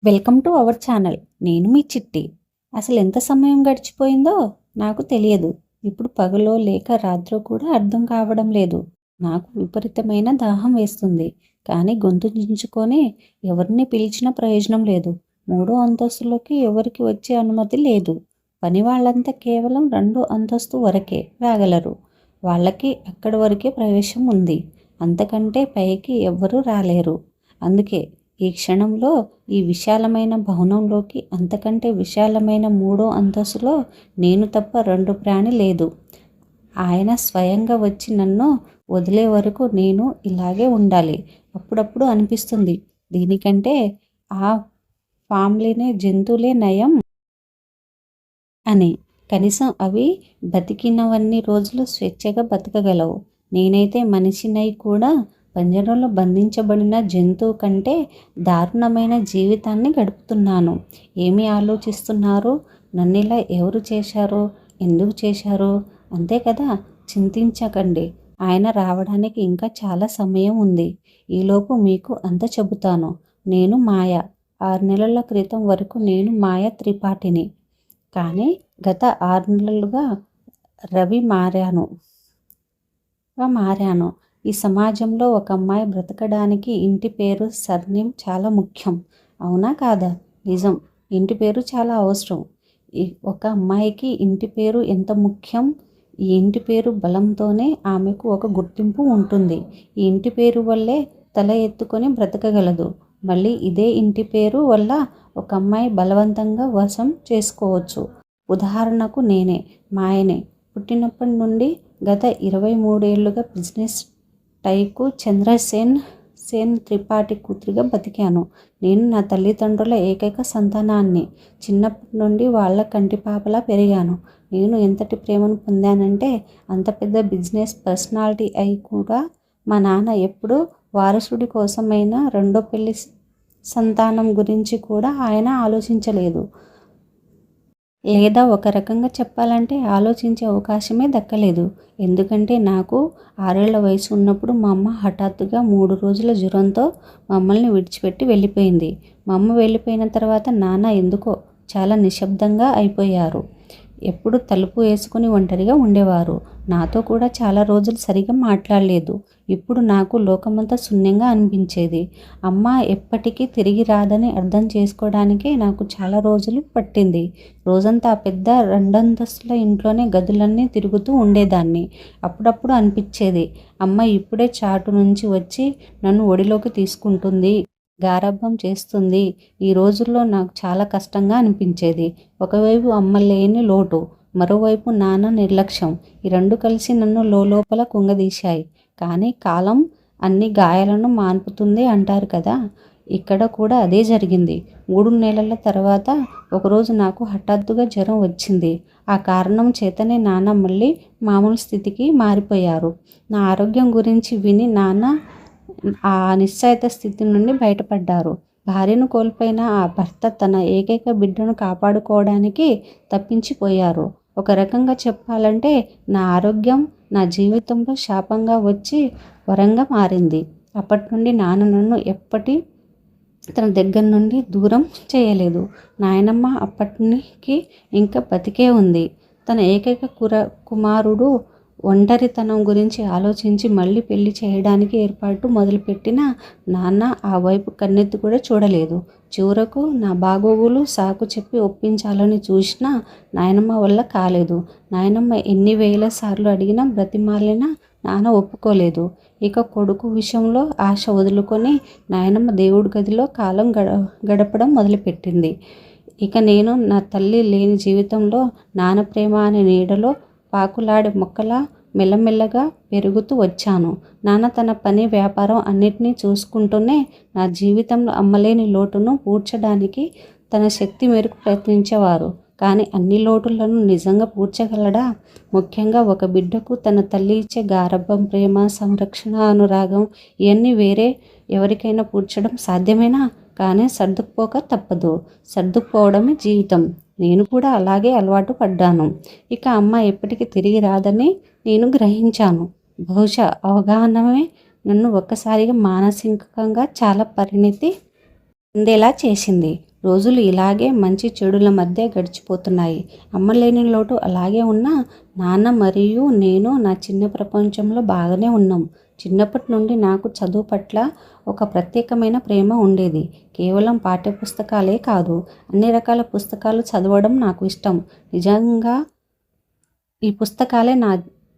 Welcome to our channel. నేను మీ చిట్టి. అసలు ఎంత సమయం గడిచిపోయిందో నాకు తెలియదు. ఇప్పుడు పగలో లేక రాత్రో కూడా అర్థం కావడం లేదు. నాకు విపరీతమైన దాహం వేస్తుంది. కానీ గొంతు చించుకొని ఎవరిని పిలిచినా ప్రయోజనం లేదు. మూడో అంతస్తులోకి ఎవరికి వచ్చే అనుమతి లేదు. పని వాళ్ళంతా కేవలం 2వ అంతస్తు వరకే రాగలరు. వాళ్ళకి అక్కడి వరకే ప్రవేశం ఉంది. అంతకంటే పైకి ఎవ్వరూ రాలేరు. అందుకే ఈ క్షణంలో ఈ విశాలమైన భవనంలోకి, అంతకంటే విశాలమైన 3వ అంతస్తులో నేను తప్ప 2 ప్రాణి లేదు. ఆయన స్వయంగా వచ్చి నన్ను వదిలే వరకు నేను ఇలాగే ఉండాలి. అప్పుడప్పుడు అనిపిస్తుంది, దీనికంటే ఆ ఫ్యామిలీనే, జంతువులే నయం అని. కనీసం అవి బతికినవన్నీ రోజులు స్వేచ్ఛగా బతకగలవు. నేనైతే మనిషినై కూడా పంజరంలో బంధించబడిన జంతువు కంటే దారుణమైన జీవితాన్ని గడుపుతున్నాను. ఏమి ఆలోచిస్తున్నారు? నన్నిలా ఎవరు చేశారో, ఎందుకు చేశారో? అంతే కదా, చింతించకండి. ఆయన రావడానికి ఇంకా చాలా సమయం ఉంది. ఈలోపు మీకు అంత చెబుతాను. నేను మాయ. 6 నెలల క్రితం వరకు నేను మాయ త్రిపాఠిని. కానీ గత 6 నెలలుగా రవి మారాను. ఈ సమాజంలో ఒక అమ్మాయి బ్రతకడానికి ఇంటి పేరు, సర్నేమ్ చాలా ముఖ్యం. అవునా కాదా? నిజం. ఇంటి పేరు చాలా అవసరం. ఒక అమ్మాయికి ఇంటి పేరు ఎంత ముఖ్యం? ఈ ఇంటి పేరు బలంతోనే ఆమెకు ఒక గుర్తింపు ఉంటుంది. ఈ ఇంటి పేరు వల్లే తల ఎత్తుకొని బ్రతకగలదు. మళ్ళీ ఇదే ఇంటి పేరు వల్ల ఒక అమ్మాయి బలవంతంగా వశం చేసుకోవచ్చు. ఉదాహరణకు నేనే మాయనే. పుట్టినప్పటి నుండి గత 23 ఏళ్లుగా బిజినెస్ టైకు చంద్రసేన్ త్రిపాఠి కూతురిగా బతికాను. నేను నా తల్లిదండ్రుల ఏకైక సంతానాన్ని. చిన్నప్పటి నుండి వాళ్ళ కంటిపాపలా పెరిగాను. నేను ఎంతటి ప్రేమను పొందానంటే, అంత పెద్ద బిజినెస్ పర్సనాలిటీ అయి కూడా మా నాన్న ఎప్పుడూ వారసుడి కోసమైనా, రెండో పెళ్లి సంతానం గురించి కూడా ఆయన ఆలోచించలేదు. లేదా ఒక రకంగా చెప్పాలంటే ఆలోచించే అవకాశమే దక్కలేదు. ఎందుకంటే నాకు 6 ఏళ్ల వయసు ఉన్నప్పుడు మా అమ్మ హఠాత్తుగా 3 రోజుల జ్వరంతో మమ్మల్ని విడిచిపెట్టి వెళ్ళిపోయింది. మా అమ్మ వెళ్ళిపోయిన తర్వాత నాన్న ఎందుకో చాలా నిశ్శబ్దంగా అయిపోయారు. ఎప్పుడు తలుపు వేసుకుని ఒంటరిగా ఉండేవారు. నాతో కూడా చాలా రోజులు సరిగా మాట్లాడలేదు. ఇప్పుడు నాకు లోకమంతా శూన్యంగా అనిపించేది. అమ్మ ఎప్పటికీ తిరిగి రాదని అర్థం చేసుకోవడానికే నాకు చాలా రోజులు పట్టింది. రోజంతా ఆ పెద్ద 2 అంతస్తుల ఇంట్లోనే గదులన్నీ తిరుగుతూ ఉండేదాన్ని. అప్పుడప్పుడు అనిపించేది, అమ్మ ఇప్పుడే చాటు నుంచి వచ్చి నన్ను ఒడిలోకి తీసుకుంటుంది, గారాబం చేస్తుంది. ఈ రోజుల్లో నాకు చాలా కష్టంగా అనిపించేది. ఒకవైపు అమ్మ లేని లోటు, మరోవైపు నాన్న నిర్లక్ష్యం. ఈ 2 కలిసి నన్ను లోపల కుంగదీశాయి. కానీ కాలం అన్ని గాయాలను మాన్పుతుంది అంటారు కదా. ఇక్కడ కూడా అదే జరిగింది. 3 నెలల తర్వాత ఒకరోజు నాకు హఠాత్తుగా జ్వరం వచ్చింది. ఆ కారణం చేతనే నాన్న మళ్ళీ మామూలు స్థితికి మారిపోయారు. నా ఆరోగ్యం గురించి విని నాన్న ఆ నిశ్చయిత స్థితి నుండి బయటపడ్డారు. భార్యను కోల్పోయిన ఆ భర్త తన ఏకైక బిడ్డను కాపాడుకోవడానికి తప్పించిపోయారు. ఒక రకంగా చెప్పాలంటే నా ఆరోగ్యం నా జీవితంలో శాపంగా వచ్చి వరంగా మారింది. అప్పటి నుండి నాన్న నన్ను ఎప్పటి తన దగ్గర నుండి దూరం చేయలేదు. నాయనమ్మ అప్పటికి ఇంకా బతికే ఉంది. తన ఏకైక కుమారుడు ఒంటరితనం గురించి ఆలోచించి మళ్ళీ పెళ్లి చేయడానికి ఏర్పాటు మొదలుపెట్టిన నాన్న ఆ వైపు కన్నెత్తి కూడా చూడలేదు. చివరకు నా బాగోగులు సాకు చెప్పి ఒప్పించాలని చూసినా నాయనమ్మ వల్ల కాలేదు. నాయనమ్మ ఎన్ని వేల సార్లు అడిగినా, బ్రతిమాలినా నాన్న ఒప్పుకోలేదు. ఇక కొడుకు విషయంలో ఆశ వదులుకొని నాయనమ్మ దేవుడి గదిలో కాలం గడపడం మొదలుపెట్టింది. ఇక నేను నా తల్లి లేని జీవితంలో నాన్న ప్రేమ అనే నీడలో పాకులాడే మొక్కలా మెల్లమెల్లగా పెరుగుతూ వచ్చాను. నాన్న తన పని, వ్యాపారం అన్నిటినీ చూసుకుంటూనే నా జీవితంలో అమ్మలేని లోటును పూడ్చడానికి తన శక్తి మేరకు ప్రయత్నించేవారు. కానీ అన్ని లోటులను నిజంగా పూడ్చగలడా? ముఖ్యంగా ఒక బిడ్డకు తన తల్లి ఇచ్చే గారాబం, ప్రేమ, సంరక్షణ, అనురాగం ఇవన్నీ వేరే ఎవరికైనా పూడ్చడం సాధ్యమేనా? కానీ సర్దుకుపోక తప్పదు. సర్దుకుపోవడమే జీవితం. నేను కూడా అలాగే అలవాటు పడ్డాను. ఇక అమ్మ ఎప్పటికీ తిరిగి రాదని నేను గ్రహించాను. బహుశా అవగాహనమే నన్ను ఒక్కసారిగా మానసికంగా చాలా పరిణితి చెందేలా చేసింది. రోజులు ఇలాగే మంచి చెడుల మధ్య గడిచిపోతున్నాయి. అమ్మ లేని లోటు అలాగే ఉన్నా నాన్న మరియు నేను నా చిన్న ప్రపంచంలో బాగానే ఉన్నాం. చిన్నప్పటి నుండి నాకు చదువు పట్ల ఒక ప్రత్యేకమైన ప్రేమ ఉండేది. కేవలం పాఠ్యపుస్తకాలే కాదు, అన్ని రకాల పుస్తకాలు చదవడం నాకు ఇష్టం. నిజంగా ఈ పుస్తకాలే నా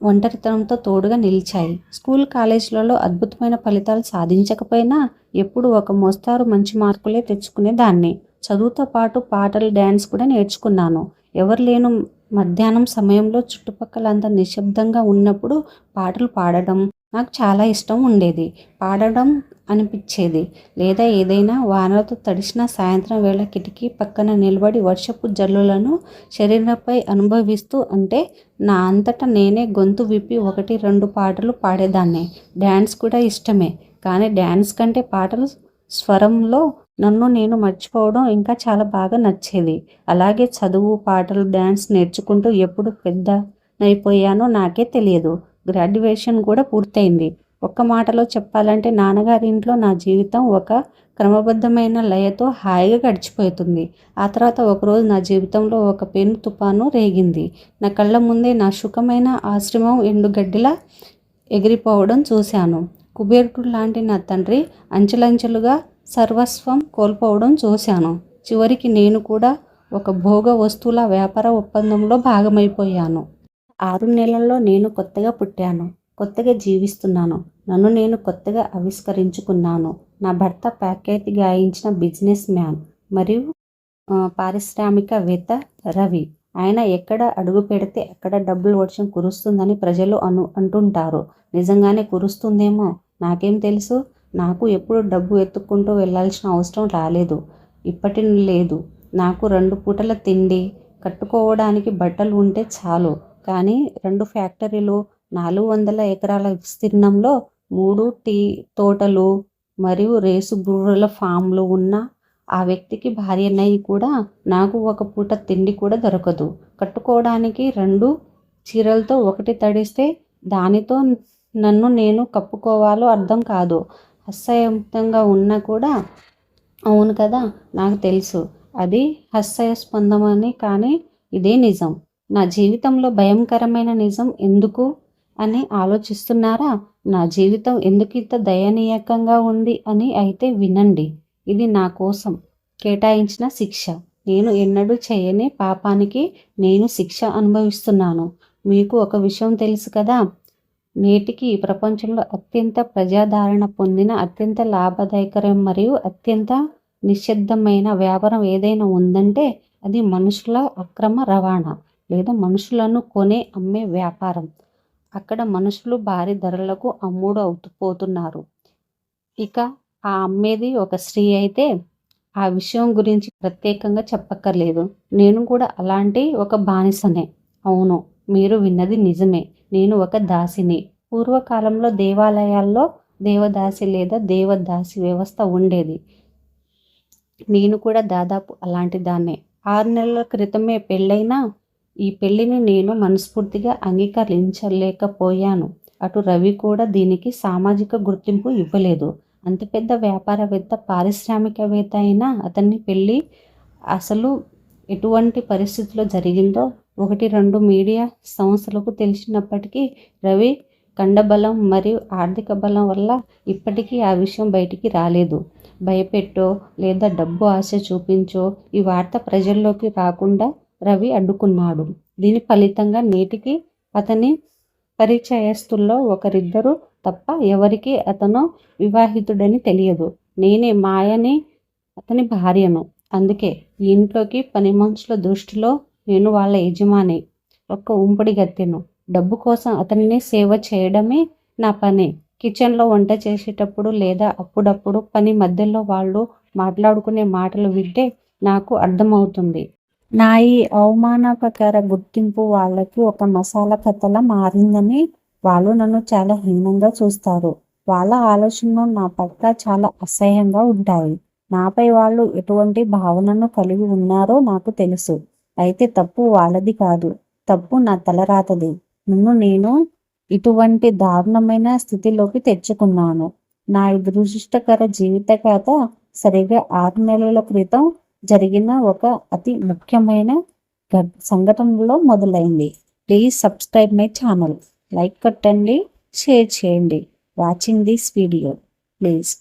ఒంటరితనంతో తోడుగా నిలిచాయి. స్కూల్, కాలేజీలలో అద్భుతమైన ఫలితాలు సాధించకపోయినా ఎప్పుడు ఒక మోస్తారు మంచి మార్కులే తెచ్చుకునేదాన్ని. చదువుతో పాటు పాటలు, డ్యాన్స్ కూడా నేర్చుకున్నాను. ఎవరు లేను మధ్యాహ్నం సమయంలో చుట్టుపక్కలంతా నిశ్శబ్దంగా ఉన్నప్పుడు పాటలు పాడడం నాకు చాలా ఇష్టం ఉండేది. పాడడం అనిపించేది లేదా ఏదైనా వానలతో తడిసిన సాయంత్రం వేళ కిటికీ పక్కన నిలబడి వర్షపు జల్లులను శరీరంపై అనుభవిస్తూ అంటే నా అంతటా నేనే గొంతు విప్పి 1-2 పాటలు పాడేదాన్ని. డ్యాన్స్ కూడా ఇష్టమే, కానీ డ్యాన్స్ కంటే పాటలు స్వరంలో నన్ను నేను మర్చిపోవడం ఇంకా చాలా బాగా నచ్చేది. అలాగే చదువు, పాటలు, డ్యాన్స్ నేర్చుకుంటూ ఎప్పుడు పెద్దనైపోయానో నాకే తెలియదు. గ్రాడ్యుయేషన్ కూడా పూర్తయింది. ఒక్క మాటలో చెప్పాలంటే నాన్నగారి ఇంట్లో నా జీవితం ఒక క్రమబద్ధమైన లయతో హాయిగా గడిచిపోతుంది. ఆ తర్వాత ఒకరోజు నా జీవితంలో ఒక పెను తుఫాను రేగింది. నా కళ్ళ ముందే నా సుఖమైన ఆశ్రమం ఎండుగడ్డిలా ఎగిరిపోవడం చూశాను. కుబేరుడు లాంటి నా తండ్రి అంచెలంచెలుగా సర్వస్వం కోల్పోవడం చూశాను. చివరికి నేను కూడా ఒక భోగ వస్తువుల వ్యాపార ఒప్పందంలో భాగమైపోయాను. 6 నెలల్లో నేను కొత్తగా పుట్టాను, కొత్తగా జీవిస్తున్నాను, నన్ను నేను కొత్తగా ఆవిష్కరించుకున్నాను. నా భర్త ప్రఖ్యాతి గాయించిన బిజినెస్ మ్యాన్ మరియు పారిశ్రామికవేత్త రవి. ఆయన ఎక్కడ అడుగు పెడితే అక్కడ డబ్బుల వర్షం కురుస్తుందని ప్రజలు అంటుంటారు. నిజంగానే కురుస్తుందేమో, నాకేం తెలుసు. నాకు ఎప్పుడు డబ్బు ఎత్తుక్కుంటూ వెళ్ళాల్సిన అవసరం రాలేదు, ఇప్పటి లేదు. నాకు 2 పూటల తిండి, కట్టుకోవడానికి బట్టలు ఉంటే చాలు. కానీ 2 ఫ్యాక్టరీలు, 400 ఎకరాల విస్తీర్ణంలో 3 టీ తోటలు మరియు రేసు గుర్రాల ఫామ్లు ఉన్న ఆ వ్యక్తికి భార్యనై కూడా నాకు ఒక పూట తిండి కూడా దొరకదు. కట్టుకోవడానికి 2 చీరలతో ఒకటి తడిస్తే దానితో నన్ను నేను కప్పుకోవాలో అర్థం కాదు. హాస్యాస్పదంగా ఉన్నా కూడా అవును కదా, నాకు తెలుసు అది హాస్యాస్పదమని, కానీ ఇదే నిజం. నా జీవితంలో భయంకరమైన నిజం ఎందుకు అని ఆలోచిస్తున్నారా? నా జీవితం ఎందుకు ఇంత దయనీయకంగా ఉంది అని అయితే వినండి. ఇది నా కోసం కేటాయించిన శిక్ష. నేను ఎన్నడూ చేయని పాపానికి నేను శిక్ష అనుభవిస్తున్నాను. మీకు ఒక విషయం తెలుసు కదా, నేటికి ఈ ప్రపంచంలో అత్యంత ప్రజాదరణ పొందిన, అత్యంత లాభదాయకరం మరియు అత్యంత నిషిద్ధమైన వ్యాపారం ఏదైనా ఉందంటే అది మనుషుల అక్రమ రవాణా లేదా మనుషులను కొనే అమ్మే వ్యాపారం. అక్కడ మనుషులు భారీ ధరలకు అమ్ముడు అవుతుపోతున్నారు. ఇక ఆ అమ్మేది ఒక స్త్రీ అయితే ఆ విషయం గురించి ప్రత్యేకంగా చెప్పక్కర్లేదు. నేను కూడా అలాంటి ఒక బానిసనే. అవును, మీరు విన్నది నిజమే. నేను ఒక దాసిని. పూర్వకాలంలో దేవాలయాల్లో దేవదాసి లేదా దేవదాసి వ్యవస్థ ఉండేది. నేను కూడా దాదాపు అలాంటి దాన్నే. 6 నెలల క్రితమే పెళ్ళైనా ఈ పెళ్ళిని నేను మనస్ఫూర్తిగా అంగీకరించలేకపోయాను. అటు రవి కూడా దీనికి సామాజిక గుర్తింపు ఇవ్వలేదు. అంత పెద్ద వ్యాపారవేత్త, పారిశ్రామికవేత్త అయినా అతన్ని పెళ్ళి అసలు ఎటువంటి పరిస్థితిలో జరిగిందో 1-2 మీడియా సంస్థలకు తెలిసినప్పటికీ రవి కండబలం మరియు ఆర్థిక బలం వల్ల ఇప్పటికీ ఆ విషయం బయటికి రాలేదు. భయపెట్టో లేదా డబ్బు ఆశ చూపించో ఈ వార్త ప్రజల్లోకి రాకుండా రవి అడ్డుకున్నాడు. దీని ఫలితంగా నేటికి అతని పరిచయస్తుల్లో ఒకరిద్దరు తప్ప ఎవరికి అతను వివాహితుడని తెలియదు. నేనే మాయని అతని భార్యను. అందుకే ఈ ఇంట్లోకి పని మనుషుల దృష్టిలో నేను వాళ్ళ యజమాని, ఒక్క ఉంపుడి గత్తెను. డబ్బు కోసం అతనిని సేవ చేయడమే నా పని. కిచెన్లో వంట చేసేటప్పుడు లేదా అప్పుడప్పుడు పని మధ్యలో వాళ్ళు మాట్లాడుకునే మాటలు వింటే నాకు అర్థమవుతుంది. నా ఈ అవమానకర గుర్తింపు వాళ్ళకి ఒక మసాలా కథలా మారిందని. వాళ్ళు నన్ను చాలా హీనంగా చూస్తారు. వాళ్ళ ఆలోచనలు నా పట్ల చాలా అసహ్యంగా ఉంటాయి. నాపై వాళ్ళు ఎటువంటి భావనను కలిగి ఉన్నారో నాకు తెలుసు. అయితే తప్పు వాళ్ళది కాదు, తప్పు నా తలరాతది. నన్ను నేను ఇటువంటి దారుణమైన స్థితిలోకి తెచ్చుకున్నాను. నా దురదృష్టకర జీవిత కథ సరిగ్గా 6 నెలల క్రితం జరిగిన ఒక అతి ముఖ్యమైన సంఘటనలో మొదలైంది. Please subscribe my channel. Like కొట్టండి, షేర్ చేయండి. Watching this video please.